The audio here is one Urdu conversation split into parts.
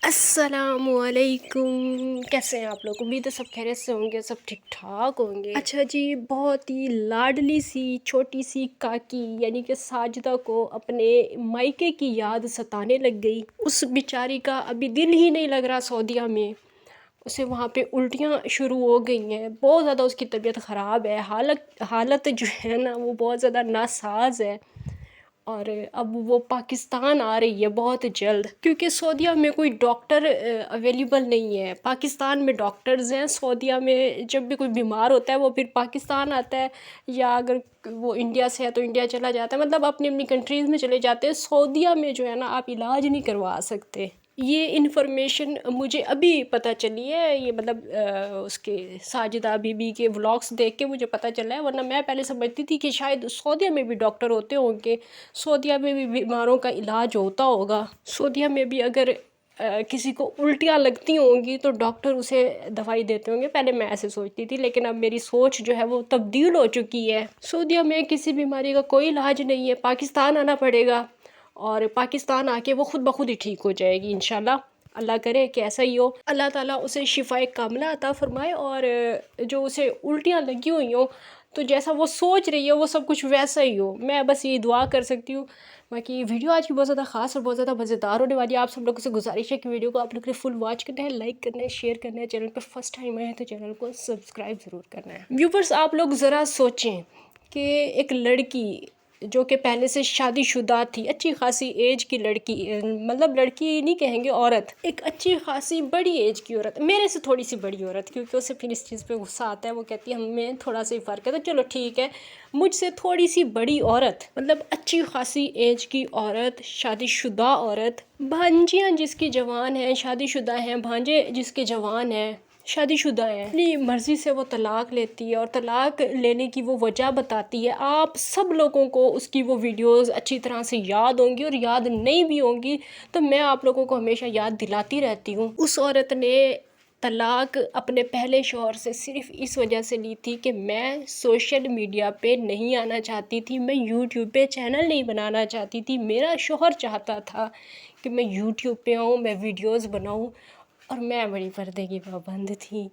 السلام علیکم، کیسے ہیں آپ لوگ؟ امید ہے سب خیریت سے ہوں گے، سب ٹھیک ٹھاک ہوں گے۔ اچھا جی، بہت ہی لاڈلی سی چھوٹی سی کاکی یعنی کہ ساجدہ کو اپنے مائکے کی یاد ستانے لگ گئی۔ اس بیچاری کا ابھی دل ہی نہیں لگ رہا سعودیہ میں، اسے وہاں پہ الٹیاں شروع ہو گئی ہیں، بہت زیادہ اس کی طبیعت خراب ہے، حالت جو ہے نا وہ بہت زیادہ ناساز ہے، اور اب وہ پاکستان آ رہی ہے بہت جلد، کیونکہ سعودیہ میں کوئی ڈاکٹر اویلیبل نہیں ہے۔ پاکستان میں ڈاکٹرز ہیں، سعودیہ میں جب بھی کوئی بیمار ہوتا ہے وہ پھر پاکستان آتا ہے، یا اگر وہ انڈیا سے ہے تو انڈیا چلا جاتا ہے، مطلب اپنی اپنی کنٹریز میں چلے جاتے ہیں۔ سعودیہ میں جو ہے نا آپ علاج نہیں کروا سکتے۔ یہ انفارمیشن مجھے ابھی پتہ چلی ہے، یہ مطلب اس کے ساجدہ بی بی کے ولاگس دیکھ کے مجھے پتہ چلا ہے، ورنہ میں پہلے سمجھتی تھی کہ شاید سعودیہ میں بھی ڈاکٹر ہوتے ہوں گے، سعودیہ میں بھی بیماروں کا علاج ہوتا ہوگا۔ سعودیہ میں بھی اگر کسی کو الٹیاں لگتی ہوں گی تو ڈاکٹر اسے دوائی دیتے ہوں گے، پہلے میں ایسے سوچتی تھی، لیکن اب میری سوچ جو ہے وہ تبدیل ہو چکی ہے۔ سعودیہ میں کسی بیماری کا کوئی علاج نہیں ہے، پاکستان آنا پڑے گا، اور پاکستان آ کے وہ خود بخود ہی ٹھیک ہو جائے گی انشاءاللہ۔ اللہ کرے کہ ایسا ہی ہو، اللہ تعالیٰ اسے شفاء کاملہ عطا فرمائے، اور جو اسے الٹیاں لگی ہوئی ہوں تو جیسا وہ سوچ رہی ہے وہ سب کچھ ویسا ہی ہو، میں بس یہ دعا کر سکتی ہوں۔ باقی ویڈیو آج کی بہت زیادہ خاص اور بہت زیادہ مزیدار ہونے والی ہے، آپ سب لوگوں سے گزارش ہے کہ ویڈیو کو آپ لوگ نے فل واچ کرنا ہے، لائک کرنا ہے، شیئر کرنا ہے، چینل پہ فرسٹ ٹائم آئے ہیں تو چینل کو سبسکرائب ضرور کرنا ہے۔ ویورز، آپ لوگ ذرا سوچیں کہ ایک لڑکی جو کہ پہلے سے شادی شدہ تھی، اچھی خاصی ایج کی لڑکی، مطلب لڑکی نہیں کہیں گے، عورت، ایک اچھی خاصی بڑی ایج کی عورت، میرے سے تھوڑی سی بڑی عورت، کیونکہ اسے پھر اس چیز پہ غصہ آتا ہے، وہ کہتی ہے ہمیں تھوڑا سا ہی فرق ہے، تو چلو ٹھیک ہے، مجھ سے تھوڑی سی بڑی عورت، مطلب اچھی خاصی ایج کی عورت، شادی شدہ عورت، بھانجیاں جس کی جوان ہیں، شادی شدہ ہیں، بھانجے جس کے جوان ہیں، شادی شدہ ہیں، اپنی مرضی سے وہ طلاق لیتی ہے، اور طلاق لینے کی وہ وجہ بتاتی ہے۔ آپ سب لوگوں کو اس کی وہ ویڈیوز اچھی طرح سے یاد ہوں گی، اور یاد نہیں بھی ہوں گی تو میں آپ لوگوں کو ہمیشہ یاد دلاتی رہتی ہوں۔ اس عورت نے طلاق اپنے پہلے شوہر سے صرف اس وجہ سے لی تھی کہ میں سوشل میڈیا پہ نہیں آنا چاہتی تھی، میں یوٹیوب پہ چینل نہیں بنانا چاہتی تھی، میرا شوہر چاہتا تھا کہ میں یوٹیوب پہ آؤں، میں ویڈیوز بناؤں، اور میں بڑی پردے کی پابند تھی،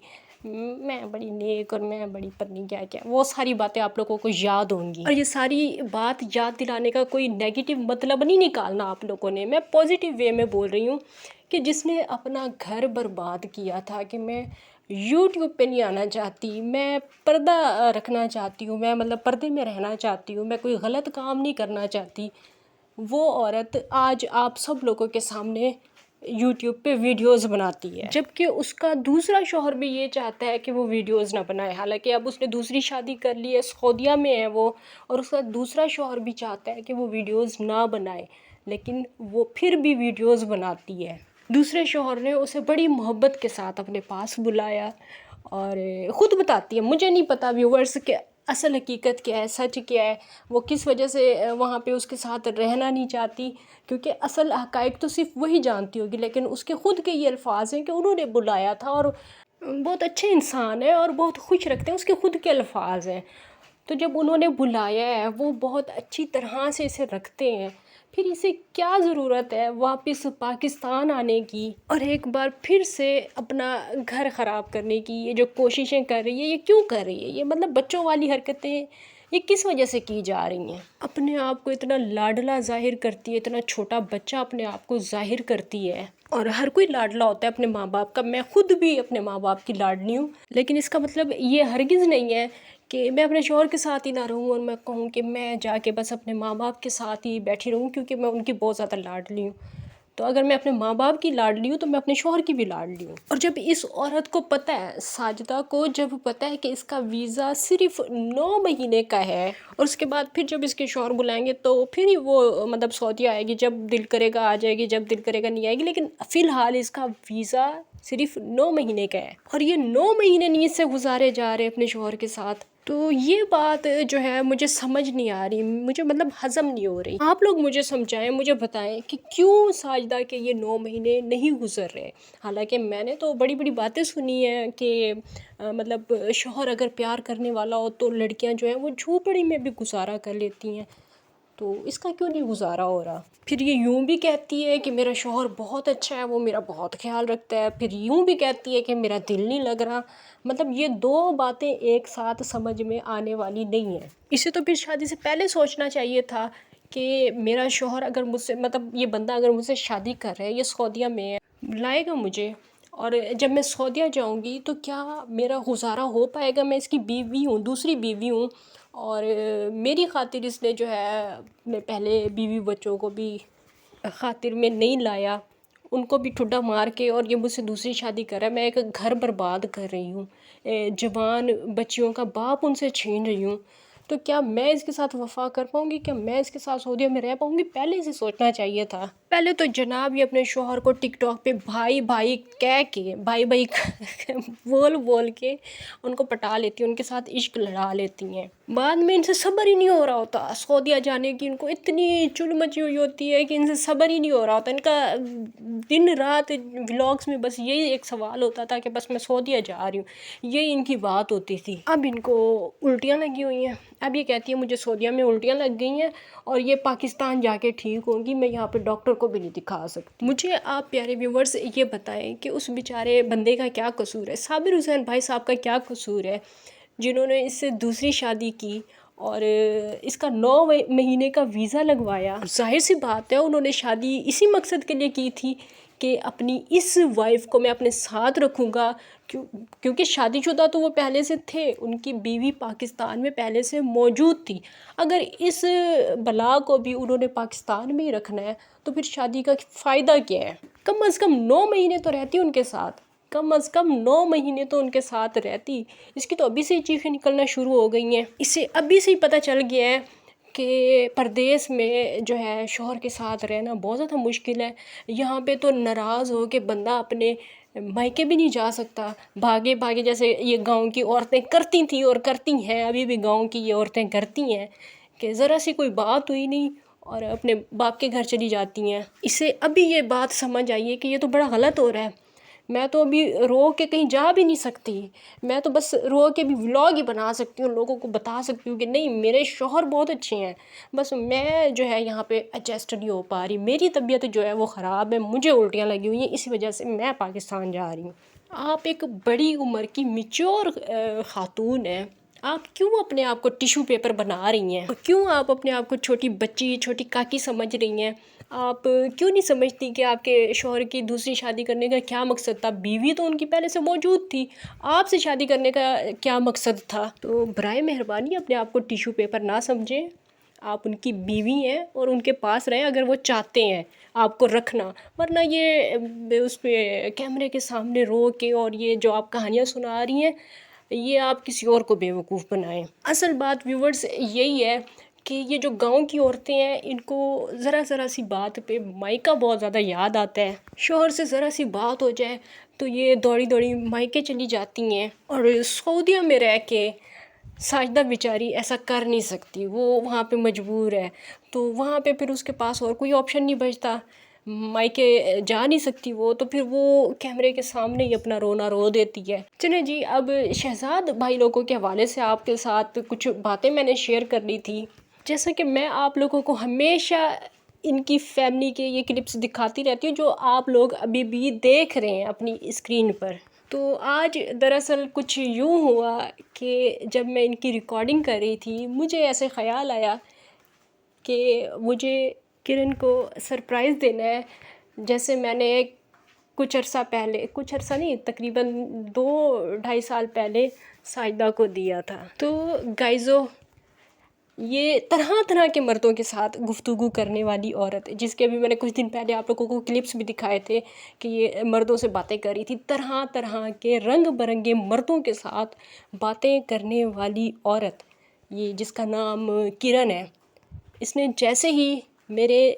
میں بڑی نیک، اور میں بڑی پتنی کیا کیا، وہ ساری باتیں آپ لوگوں کو یاد ہوں گی۔ اور یہ ساری بات یاد دلانے کا کوئی نیگیٹو مطلب نہیں نکالنا آپ لوگوں نے، میں پازیٹیو وے میں بول رہی ہوں کہ جس نے اپنا گھر برباد کیا تھا کہ میں یوٹیوب پہ نہیں آنا چاہتی، میں پردہ رکھنا چاہتی ہوں، میں مطلب پردے میں رہنا چاہتی ہوں، میں کوئی غلط کام نہیں کرنا چاہتی، وہ عورت آج آپ سب لوگوں کے سامنے یوٹیوب پہ ویڈیوز بناتی ہے، جبکہ اس کا دوسرا شوہر بھی یہ چاہتا ہے کہ وہ ویڈیوز نہ بنائے، حالانکہ اب اس نے دوسری شادی کر لی ہے، سعودیہ میں ہے وہ، اور اس کا دوسرا شوہر بھی چاہتا ہے کہ وہ ویڈیوز نہ بنائے، لیکن وہ پھر بھی ویڈیوز بناتی ہے۔ دوسرے شوہر نے اسے بڑی محبت کے ساتھ اپنے پاس بلایا، اور خود بتاتی ہے، مجھے نہیں پتا ویورز کہ اصل حقیقت کیا ہے، سچ کیا ہے، وہ کس وجہ سے وہاں پہ اس کے ساتھ رہنا نہیں چاہتی، کیونکہ اصل حقائق تو صرف وہی جانتی ہوگی، لیکن اس کے خود کے یہ الفاظ ہیں کہ انہوں نے بلایا تھا، اور بہت اچھے انسان ہے اور بہت خوش رکھتے ہیں، اس کے خود کے الفاظ ہیں، تو جب انہوں نے بلایا ہے وہ بہت اچھی طرح سے اسے رکھتے ہیں، پھر اسے کیا ضرورت ہے واپس پاکستان آنے کی، اور ایک بار پھر سے اپنا گھر خراب کرنے کی، یہ جو کوششیں کر رہی ہے، یہ کیوں کر رہی ہے؟ یہ مطلب بچوں والی حرکتیں یہ کس وجہ سے کی جا رہی ہیں؟ اپنے آپ کو اتنا لاڈلا ظاہر کرتی ہے، اتنا چھوٹا بچہ اپنے آپ کو ظاہر کرتی ہے، اور ہر کوئی لاڈلا ہوتا ہے اپنے ماں باپ کا، میں خود بھی اپنے ماں باپ کی لاڈلی ہوں، لیکن اس کا مطلب یہ ہرگز نہیں ہے کہ میں اپنے شوہر کے ساتھ ہی نہ رہوں اور میں کہوں کہ میں جا کے بس اپنے ماں باپ کے ساتھ ہی بیٹھی رہوں کیونکہ میں ان کی بہت زیادہ لاڈلی ہوں۔ تو اگر میں اپنے ماں باپ کی لاڈلی ہوں تو میں اپنے شوہر کی بھی لاڈلی ہوں۔ اور جب اس عورت کو پتہ ہے، ساجدہ کو جب پتہ ہے کہ اس کا ویزا صرف 9 مہینے کا ہے، اور اس کے بعد پھر جب اس کے شوہر بلائیں گے تو پھر ہی وہ مطلب سعودیہ آئے گی، جب دل کرے گا آ جائے گی، جب دل کرے گا نہیں آئے گی، لیکن فی الحال اس کا ویزا صرف 9 مہینے کا ہے، اور یہ 9 مہینے نیند سے گزارے جا رہے اپنے شوہر کے ساتھ، تو یہ بات جو ہے مجھے سمجھ نہیں آ رہی، مجھے مطلب ہضم نہیں ہو رہی۔ آپ لوگ مجھے سمجھائیں، مجھے بتائیں کہ کیوں ساجدہ کے یہ 9 مہینے نہیں گزر رہے؟ حالانکہ میں نے تو بڑی بڑی باتیں سنی ہیں کہ مطلب شوہر اگر پیار کرنے والا ہو تو لڑکیاں جو ہیں وہ جھوپڑی میں بھی گزارا کر لیتی ہیں، تو اس کا کیوں نہیں گزارا ہو رہا؟ پھر یہ یوں بھی کہتی ہے کہ میرا شوہر بہت اچھا ہے، وہ میرا بہت خیال رکھتا ہے، پھر یوں بھی کہتی ہے کہ میرا دل نہیں لگ رہا. مطلب یہ دو باتیں ایک ساتھ سمجھ میں آنے والی نہیں ہیں. اسے تو پھر شادی سے پہلے سوچنا چاہیے تھا کہ میرا شوہر اگر مجھ سے، مطلب یہ بندہ اگر مجھ سے شادی کر رہا ہے، یہ سعودیہ میں ہے، لائے گا مجھے، اور جب میں سعودیہ جاؤں گی تو کیا میرا گزارا ہو پائے گا؟ میں اس کی بیوی ہوں، دوسری بیوی ہوں، اور میری خاطر اس نے جو ہے اپنے پہلے بیوی بچوں کو بھی خاطر میں نہیں لایا، ان کو بھی ٹھڈا مار کے، اور یہ مجھ سے دوسری شادی کر رہا ہے. میں ایک گھر برباد کر رہی ہوں، جوان بچیوں کا باپ ان سے چھین رہی ہوں. تو کیا میں اس کے ساتھ وفا کر پاؤں گی؟ کیا میں اس کے ساتھ سعودیہ میں رہ پاؤں گی؟ پہلے سے سوچنا چاہیے تھا. پہلے تو جناب یہ اپنے شوہر کو ٹک ٹاک پہ بھائی بھائی کہہ کے، بھائی بھائی بول بول کے ان کو پٹا لیتی ہیں، ان کے ساتھ عشق لڑا لیتی ہیں. بعد میں ان سے صبر ہی نہیں ہو رہا ہوتا سعودیہ جانے کی، ان کو اتنی چل مچی ہوئی ہوتی ہے کہ ان سے صبر ہی نہیں ہو رہا ہوتا. ان کا دن رات ولاگس میں بس یہی ایک سوال ہوتا تھا کہ بس میں سعودیہ جا رہی ہوں، یہی ان کی بات ہوتی تھی. اب ان کو الٹیاں لگی ہوئی ہیں. اب یہ کہتی ہے مجھے سعودیہ میں الٹیاں لگ گئی ہیں اور یہ پاکستان جا کے ٹھیک ہوں گی، میں یہاں پہ ڈاکٹر کو بھی نہیں دکھا سکتی. مجھے آپ پیارے ویورز یہ بتائیں کہ اس بیچارے بندے کا کیا قصور ہے، صابر حسین بھائی صاحب کا کیا قصور ہے، جنہوں نے اس سے دوسری شادی کی اور اس کا 9 مہینے کا ویزا لگوایا. ظاہر سی بات ہے انہوں نے شادی اسی مقصد کے لیے کی تھی کہ اپنی اس وائف کو میں اپنے ساتھ رکھوں گا، کیونکہ شادی شدہ تو وہ پہلے سے تھے، ان کی بیوی پاکستان میں پہلے سے موجود تھی. اگر اس بلا کو بھی انہوں نے پاکستان میں ہی رکھنا ہے تو پھر شادی کا فائدہ کیا ہے؟ کم از کم 9 مہینے تو رہتی ان کے ساتھ، کم از کم 9 مہینے تو ان کے ساتھ رہتی. اس کی تو ابھی سے ہی چیخیں نکلنا شروع ہو گئی ہیں. اسے ابھی سے ہی پتہ چل گیا ہے کہ پردیس میں جو ہے شوہر کے ساتھ رہنا بہت زیادہ مشکل ہے. یہاں پہ تو ناراض ہو کے بندہ اپنے مائکے بھی نہیں جا سکتا، بھاگے بھاگے جیسے یہ گاؤں کی عورتیں کرتی تھیں اور کرتی ہیں، ابھی بھی گاؤں کی یہ عورتیں کرتی ہیں کہ ذرا سی کوئی بات ہوئی نہیں اور اپنے باپ کے گھر چلی جاتی ہیں. اسے ابھی یہ بات سمجھ آئی ہے کہ یہ تو بڑا غلط ہو رہا ہے. میں تو ابھی رو کے کہیں جا بھی نہیں سکتی، میں تو بس رو کے بھی ولاگ ہی بنا سکتی ہوں، لوگوں کو بتا سکتی ہوں کہ نہیں میرے شوہر بہت اچھے ہیں، بس میں جو ہے یہاں پہ ایڈجسٹ نہیں ہو پا رہی، میری طبیعت جو ہے وہ خراب ہے، مجھے الٹیاں لگی ہوئی ہیں، اسی وجہ سے میں پاکستان جا رہی ہوں. آپ ایک بڑی عمر کی میچور خاتون ہیں، آپ کیوں اپنے آپ کو ٹیشو پیپر بنا رہی ہیں؟ کیوں آپ اپنے آپ کو چھوٹی بچی، چھوٹی کاکی سمجھ رہی ہیں؟ آپ کیوں نہیں سمجھتی کہ آپ کے شوہر کی دوسری شادی کرنے کا کیا مقصد تھا؟ بیوی تو ان کی پہلے سے موجود تھی، آپ سے شادی کرنے کا کیا مقصد تھا؟ تو برائے مہربانی اپنے آپ کو ٹیشو پیپر نہ سمجھیں. آپ ان کی بیوی ہیں اور ان کے پاس رہیں اگر وہ چاہتے ہیں آپ کو رکھنا، ورنہ یہ اس پہ کیمرے کے سامنے رو کے اور یہ جو آپ کہانیاں سنا رہی ہیں یہ آپ کسی اور کو بیوقوف بنائیں. اصل بات ویورز یہی ہے کہ یہ جو گاؤں کی عورتیں ہیں ان کو ذرا ذرا سی بات پہ مائکہ بہت زیادہ یاد آتا ہے. شوہر سے ذرا سی بات ہو جائے تو یہ دوڑی دوڑی مائکے چلی جاتی ہیں، اور سعودیہ میں رہ کے ساجدہ بیچاری ایسا کر نہیں سکتی، وہ وہاں پہ مجبور ہے. تو وہاں پہ پھر اس کے پاس اور کوئی آپشن نہیں بچتا، مائکے جا نہیں سکتی وہ، تو پھر وہ کیمرے کے سامنے ہی اپنا رونا رو دیتی ہے. چلیں جی، اب شہزاد بھائی لوگوں کے حوالے سے آپ کے ساتھ کچھ باتیں میں نے شیئر کرنی تھی. جیسا کہ میں آپ لوگوں کو ہمیشہ ان کی فیملی کے یہ کلپس دکھاتی رہتی ہوں جو آپ لوگ ابھی بھی دیکھ رہے ہیں اپنی اسکرین پر. تو آج دراصل کچھ یوں ہوا کہ جب میں ان کی ریکارڈنگ کر رہی تھی مجھے ایسے خیال آیا کہ مجھے کرن کو سرپرائز دینا ہے، جیسے میں نے کچھ عرصہ نہیں، تقریباً 2-2.5 سال پہلے ساجدہ کو دیا تھا. تو گائزو، یہ طرح طرح کے مردوں کے ساتھ گفتگو کرنے والی عورت، جس کے بھی میں نے کچھ دن پہلے آپ لوگوں کو کلپس بھی دکھائے تھے کہ یہ مردوں سے باتیں کر رہی تھی، طرح طرح کے رنگ برنگے مردوں کے ساتھ باتیں کرنے والی عورت، یہ جس کا نام کرن ہے. اس نے جیسے ہی میرے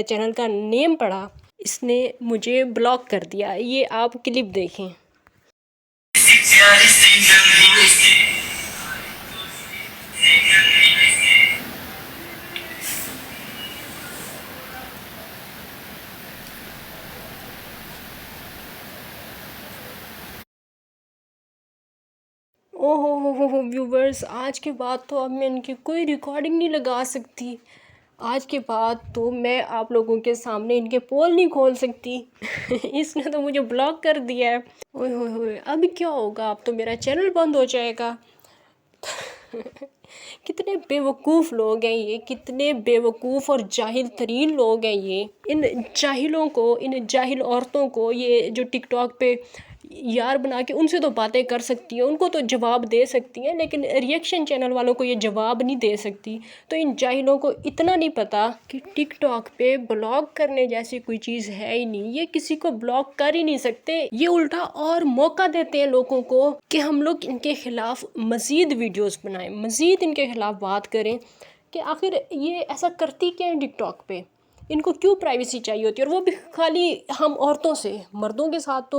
چینل کا نیم پڑھا اس نے مجھے بلاک کر دیا. یہ آپ کلپ دیکھیں. اوہ ہو ویورز، آج کے بعد تو اب میں ان کی کوئی ریکارڈنگ نہیں لگا سکتی. آج کے بعد تو میں آپ لوگوں کے سامنے ان کے پول نہیں کھول سکتی اس نے تو مجھے بلاک کر دیا ہے. اوئے ہوئے ہوئے، اب کیا ہوگا؟ اب تو میرا چینل بند ہو جائے گا. کتنے بیوقوف لوگ ہیں یہ، کتنے بیوقوف اور جاہل ترین لوگ ہیں یہ. ان جاہلوں کو، ان جاہل عورتوں کو یہ جو ٹک ٹاک پہ یار بنا کے ان سے تو باتیں کر سکتی ہیں، ان کو تو جواب دے سکتی ہیں، لیکن ریئیکشن چینل والوں کو یہ جواب نہیں دے سکتی. تو ان جاہلوں کو اتنا نہیں پتہ کہ ٹک ٹاک پہ بلاک کرنے جیسی کوئی چیز ہے ہی نہیں. یہ کسی کو بلاک کر ہی نہیں سکتے، یہ الٹا اور موقع دیتے ہیں لوگوں کو کہ ہم لوگ ان کے خلاف مزید ویڈیوز بنائیں، مزید ان کے خلاف بات کریں کہ آخر یہ ایسا کرتی کیا ہے ٹک ٹاک پہ، ان کو کیوں پرائیویسی چاہیے ہوتی ہے، اور وہ بھی خالی ہم عورتوں سے. مردوں کے ساتھ تو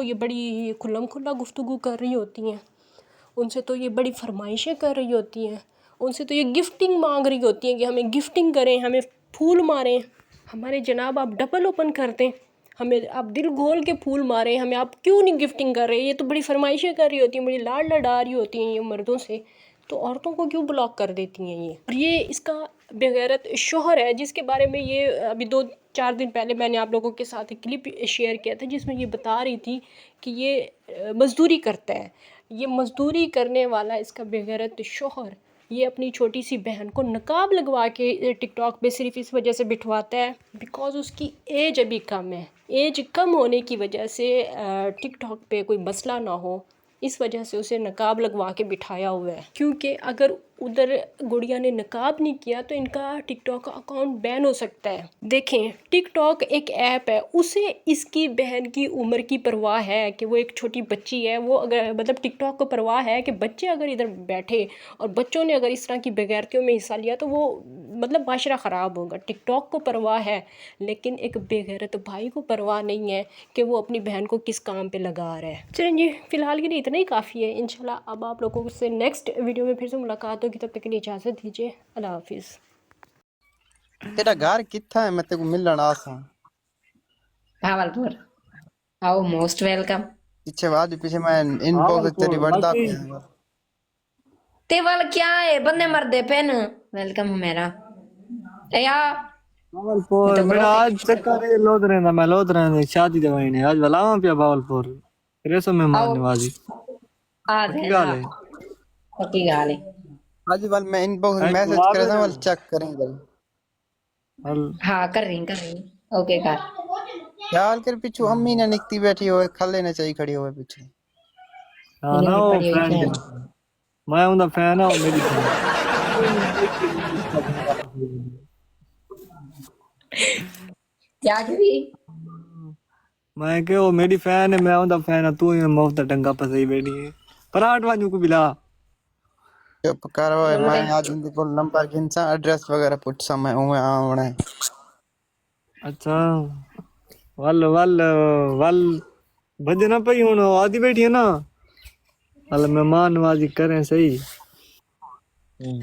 یہ بڑی کھلم کھلا گفتگو کر رہی ہوتی ہیں، ان سے تو یہ بڑی فرمائشیں کر رہی ہوتی ہیں، ان سے تو یہ گفٹنگ مانگ رہی ہوتی ہیں کہ ہمیں گفٹنگ کریں، ہمیں پھول ماریں. ہمارے جناب آپ ڈبل اوپن کر دیں، ہمیں آپ دل گھول کے پھول ماریں، ہمیں آپ کیوں نہیں گفٹنگ کر رہے؟ یہ تو بڑی فرمائشیں کر رہی ہوتی ہیں، بڑی لاڈ لڈا رہی ہوتی ہیں یہ مردوں سے، تو عورتوں کو کیوں بلاک کر دیتی ہیں یہ؟ اور یہ اس کا بغیرت شوہر ہے جس کے بارے میں یہ ابھی 2-4 دن پہلے میں نے آپ لوگوں کے ساتھ ایک کلپ شیئر کیا تھا جس میں یہ بتا رہی تھی کہ یہ مزدوری کرتا ہے. یہ مزدوری کرنے والا اس کا بغیرت شوہر یہ اپنی چھوٹی سی بہن کو نقاب لگوا کے ٹک ٹاک پہ صرف اس وجہ سے بٹھواتا ہے بیکاز اس کی ایج ابھی کم ہے. ایج کم ہونے کی وجہ سے ٹک ٹاک پہ کوئی مسئلہ نہ ہو، اس وجہ سے اسے نقاب لگوا کے بٹھایا ہوا ہے. کیونکہ اگر ادھر گڑیا نے نقاب نہیں کیا تو ان کا ٹک ٹاک کا اکاؤنٹ بین ہو سکتا ہے. دیکھیں ٹک ٹاک ایک ایپ ہے، اسے اس کی بہن کی عمر کی پرواہ ہے کہ وہ ایک چھوٹی بچی ہے. وہ اگر مطلب ٹک ٹاک کو پرواہ ہے کہ بچے اگر ادھر بیٹھے اور بچوں نے اگر اس طرح کی بےغیرتیوں میں حصہ لیا تو وہ مطلب معاشرہ خراب ہوگا. ٹک ٹاک کو پرواہ ہے لیکن ایک بے غیرت بھائی کو پرواہ نہیں ہے کہ وہ اپنی بہن کو کس کام پہ لگا رہا ہے. چلیں جی، فی الحال کے لیے اتنا ہی کافی ہے. انشاءاللہ اب آپ لوگوں سے نیکسٹ ویڈیو میں پھر سے ملاقات ہوگی، تب تک کے لیے اجازت دیجیے. اللہ حافظ. تیرا گھر کتھا ہے؟ میں تے کو ملن آساں. بھاولپور. آؤ، موسٹ ویلکم. پیچھے واد پیچھے میں ان باکس تیری وڑدا پیا. تے وال کیا ہے؟ بندے مردے پین. ویلکم ہوں میرا. ایا باولپور میرا آج چکر ہے لوت رہندا، میں لوت رہندا شادی دے وینے آج ولاواں پیا باولپور ریسو مہمان آؤ نوازی. آ پکی دینا گال ہے پکی گال ہے. آج وال میں ان باکس ایک میسج کرے تھا، وال چیک کریں گے. ہاں کر رہی اوکے کر. خیال کر پیچھو امی نے نکتی بیٹھی ہوئے، کھلے نے چاہی کھڑی ہوئے پیچھے. ہاں نا وہ فرینڈ میں ہوں دا فین ہے، وہ میری فین. کیا بھی میں کہ وہ میری فین ہے، میں ہوں دا فین ہے. تو ہی مفت ڈنگا پسائی بیٹھی ہے. پراٹ وانجو کو بلا چپ کر ہوئے. میں آج ان کو نمبر گنسا، ایڈریس وغیرہ پوچھسا، میں اوے آونا ہے. اچھا ول ول ول بجے نہ پئی ہوں آدھی بیٹھی ہے نا. ول مہمان نوازی کریں صحیح.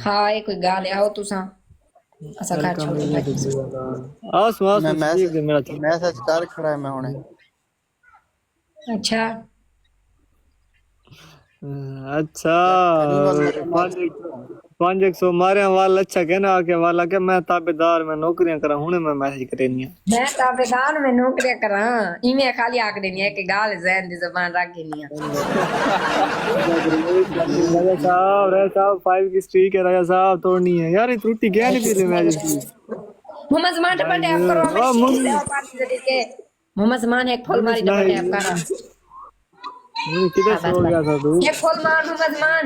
ہاں یہ کوئی گال ہے. آؤ تساں اسا گھر ویلکم چھوڑ کے آسو میں آسو صدیق دے میرا چھوڑ. میسج کر کھڑا ہے میں ہونے. اچھا اچھا کری وال 500 مارے وال. اچھا کہنا کہ والا کہ میں تابے دار میں نوکریاں کرا ہوں میں میسج کرینی. میں تابیدار میں نوکریاں کراں ایویں خالی آکھ دینی ہے کہ گال ذہن دی زبان رکھ گینی ہے. راجا صاحب 5 کی سٹریک ہے. راجا صاحب توڑنی ہے یار. یہ ترٹی گیا نہیں پھر میچ. محمد زمان ٹپٹے آپ کرو ہمیں شیٹ دے پارٹی دے کے. محمد زمان ایک پھول ماری ٹپٹے آپ کرا. کدھر بس سو گیا تھا تو؟ ایک پھول مار محمد زمان.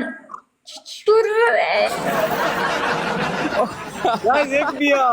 ایک دیا